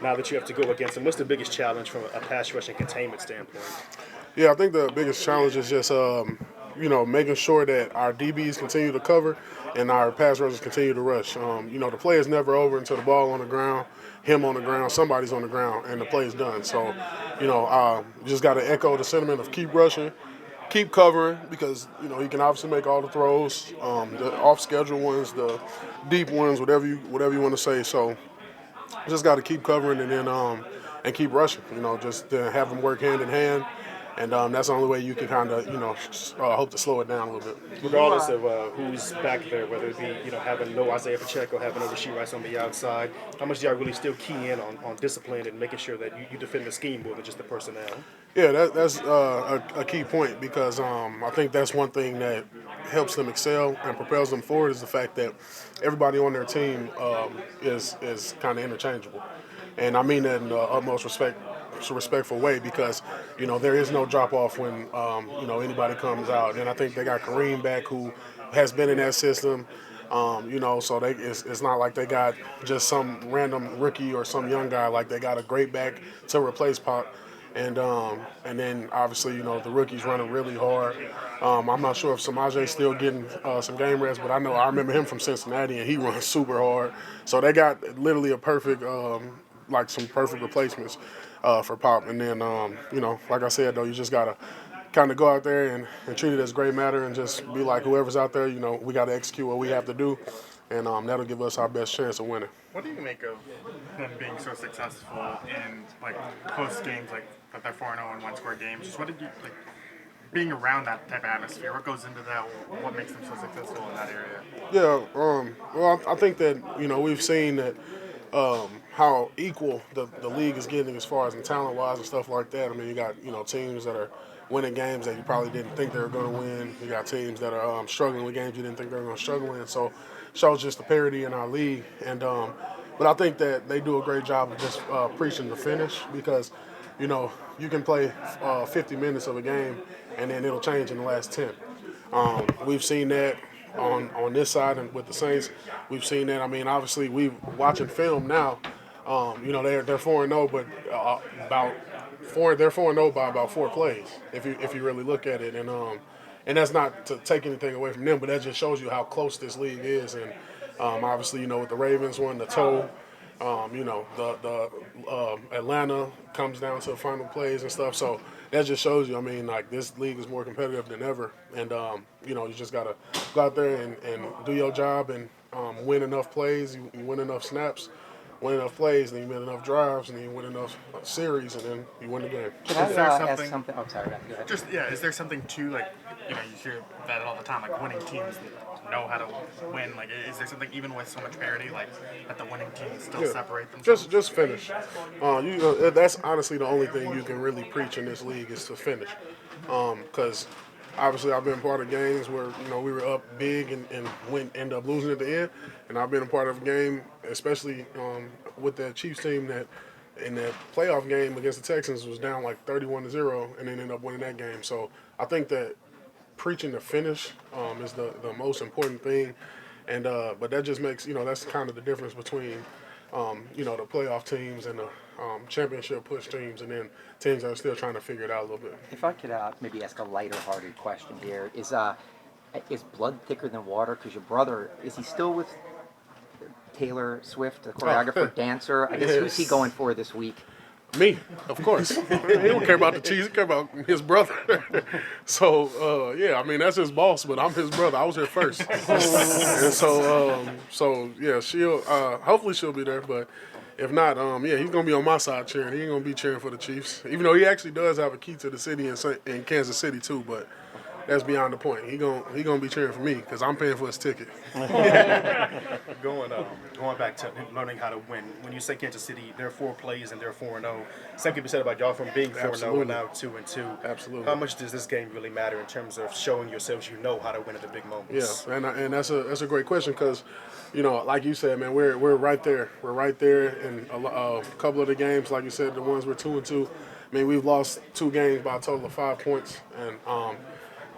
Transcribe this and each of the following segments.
now that you have to go against them? What's the biggest challenge from a pass rush and containment standpoint? Yeah, I think the biggest challenge is just making sure that our DBs continue to cover and our pass rushers continue to rush. The play is never over until the ball on the ground, him on the ground, somebody's on the ground, and the play is done. So, you just got to echo the sentiment of keep rushing, keep covering because he can obviously make all the throws, the off schedule ones, the deep ones, whatever you want to say. So just got to keep covering and keep rushing. Just have them work hand in hand, and that's the only way you can kind of hope to slow it down a little bit. Regardless of who's back there, whether it be having no Isaiah Pacheco, having no Rasheed Rice on the outside, how much do y'all really still key in on discipline and making sure that you defend the scheme more than just the personnel? Yeah, that's a key point because I think that's one thing that helps them excel and propels them forward is the fact that everybody on their team is kind of interchangeable, and I mean that in the utmost respectful way because there is no drop off when anybody comes out, and I think they got Kareem back who has been in that system. So it's not like they got just some random rookie or some young guy. Like they got a great back to replace Pop, and then obviously the rookie's running really hard. I'm not sure if Samaje's still getting some game rest, but I remember him from Cincinnati and he runs super hard. So they got literally a perfect some perfect replacements for Pop. And then like I said though, you just gotta kind of go out there and treat it as great matter and just be like whoever's out there, we got to execute what we have to do, and that'll give us our best chance of winning. What do you make of them being so successful in like close games, like that they're 4-0 in one-score games? Just what did you like being around that type of atmosphere? What goes into that? What makes them so successful in that area? Yeah, well, I think that we've seen that how equal the league is getting as far as in talent wise and stuff like that. I mean, you got teams that are winning games that you probably didn't think they were going to win. You got teams that are struggling with games you didn't think they were going to struggle in. So shows just the parity in our league. And but I think that they do a great job of just preaching the finish because you can play 50 minutes of a game and then it'll change in the last 10. We've seen that on this side and with the Saints. We've seen that. I mean, obviously we watching film now. They're 4-0, but they're 4-0 by about 4 plays if you really look at it, and that's not to take anything away from them, but that just shows you how close this league is, and obviously with the Ravens one, the toe, the Atlanta comes down to the final plays and stuff, so that just shows you. I mean, like this league is more competitive than ever, and you just gotta go out there and do your job and win enough plays, you win enough snaps. Win enough plays, then you win enough drives, and then you win enough series, and then you win the game. Can I Is there ask something? Oh, sorry. Go ahead. Just is there something to like you hear that all the time, like winning teams know how to win. Like, is there something even with so much parity, like that the winning teams still separate themselves? Just finish. That's honestly the only thing you can really preach in this league is to finish, because. Obviously, I've been part of games where we were up big and end up losing at the end, and I've been a part of a game, especially with that Chiefs team that in that playoff game against the Texans was down like 31-0, and then ended up winning that game. So I think that preaching the finish is the most important thing, and but that just makes that's kind of the difference between the playoff teams and the championship push teams, and then teams that are still trying to figure it out a little bit. If I could maybe ask a lighter-hearted question here, is blood thicker than water? Because your brother, is he still with Taylor Swift, the choreographer, dancer? I guess who's he going for this week? Me, of course. He don't care about the cheese. He care about his brother. So, I mean, that's his boss, but I'm his brother. I was here first. And so yeah, she'll hopefully she'll be there, but if not, he's going to be on my side cheering. He ain't going to be cheering for the Chiefs, even though he actually does have a key to the city in Kansas City, too, but that's beyond the point. He gonna be cheering for me because I'm paying for his ticket. Going back to learning how to win. When you say Kansas City, there are 4 plays and they're 4-0. Same can be said about y'all from being 4-0 and now 2-2. Absolutely. How much does this game really matter in terms of showing yourselves you know how to win at the big moments? Yeah, and that's a great question because, like you said, man, we're right there. We're right there in a couple of the games, like you said, the ones we're 2-2. I mean, we've lost 2 games by a total of 5 points,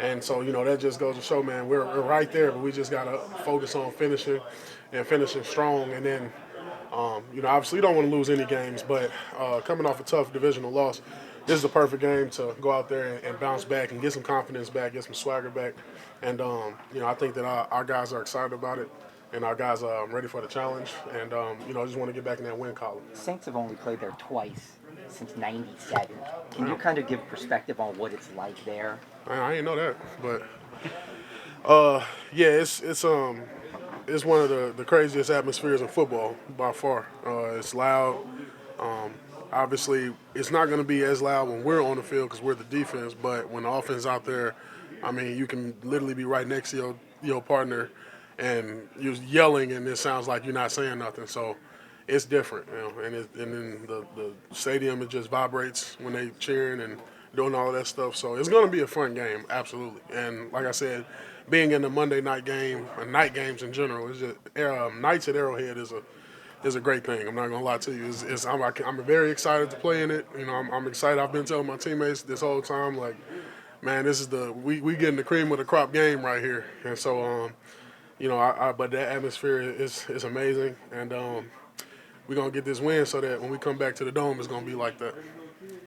and so, that just goes to show, man, we're right there, but we just got to focus on finishing and finishing strong. And then, Obviously you don't want to lose any games, but coming off a tough divisional loss, this is the perfect game to go out there and bounce back and get some confidence back, get some swagger back. And, I think that our guys are excited about it, and our guys are ready for the challenge. And, I just want to get back in that win column. Saints have only played there twice since '97. Can you kind of give perspective on what it's like there? I didn't know that, but yeah, it's one of the craziest atmospheres in football by far. It's loud. Obviously, it's not going to be as loud when we're on the field because we're the defense. But when the offense is out there, I mean, you can literally be right next to your partner, and you're yelling, and it sounds like you're not saying nothing. So it's different, And then the stadium, it just vibrates when they cheering and doing all of that stuff. So it's going to be a fun game, absolutely. And like I said, being in the Monday night game, or night games in general, is just nights at Arrowhead is a great thing. I'm not gonna lie to you. I'm very excited to play in it. I'm excited. I've been telling my teammates this whole time, like, man, this is we getting the cream of the crop game right here. And so, but that atmosphere is amazing, and we're gonna get this win so that when we come back to the dome, it's gonna be like that.